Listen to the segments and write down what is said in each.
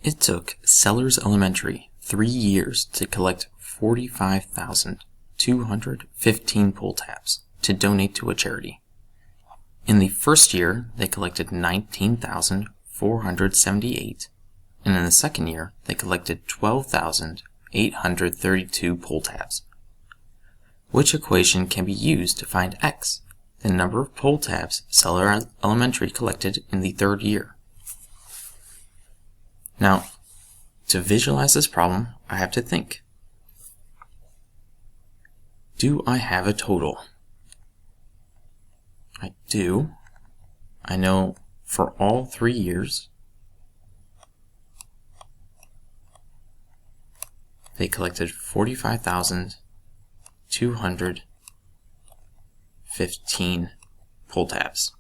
It took Sellers Elementary 3 years to collect 45,215 pull tabs to donate to a charity. In the first year, they collected 19,478, and in the second year, they collected 12,832 pull tabs. Which equation can be used to find x, the number of pull tabs Sellers Elementary collected in the third year? Now, to visualize this problem, I have to think. Do I have a total? I do. I know for all 3 years, they collected 45,215 pull tabs.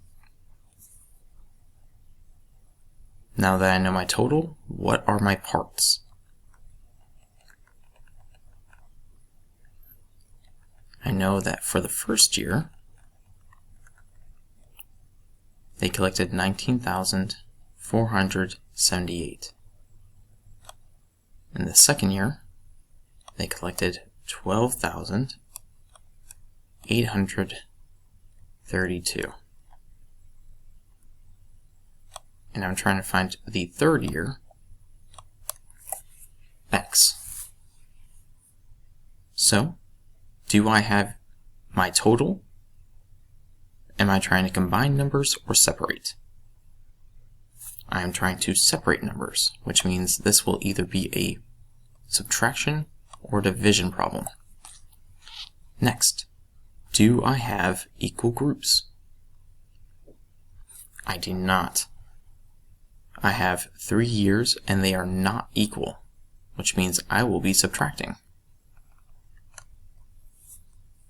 Now that I know my total, what are my parts? I know that for the first year, they collected 19,478. In the second year, they collected 12,832. And I'm trying to find the third year, x. So, do I have my total? Am I trying to combine numbers or separate? I am trying to separate numbers, which means this will either be a subtraction or division problem. Next, do I have equal groups? I do not. I have 3 years and they are not equal, which means I will be subtracting.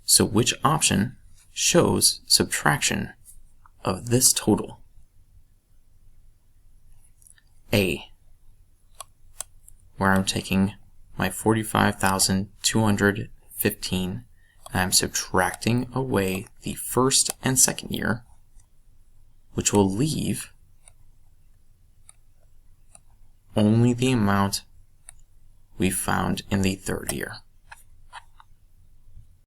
So which option shows subtraction of this total? A, where I'm taking my 45,215 and I'm subtracting away the first and second year, which will leave only the amount we found in the third year.